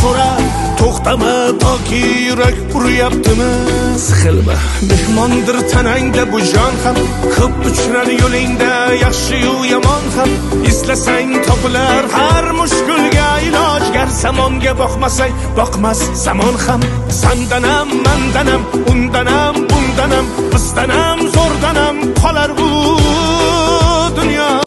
so'ra, to'xtama toki yurak uryaptimi? Siqilma, mehmondir tanangda bu jon ham, ko'p uchrar yo'lingda yaxshi-yu yomon ham. Islasang topilar har mushkulga iloj, gar zamonga boqmasang boqmas zamon ham. Sandanam, mandanam, undanam, bundanam, bizdanam, zo'rdanam qolar bu dunyo.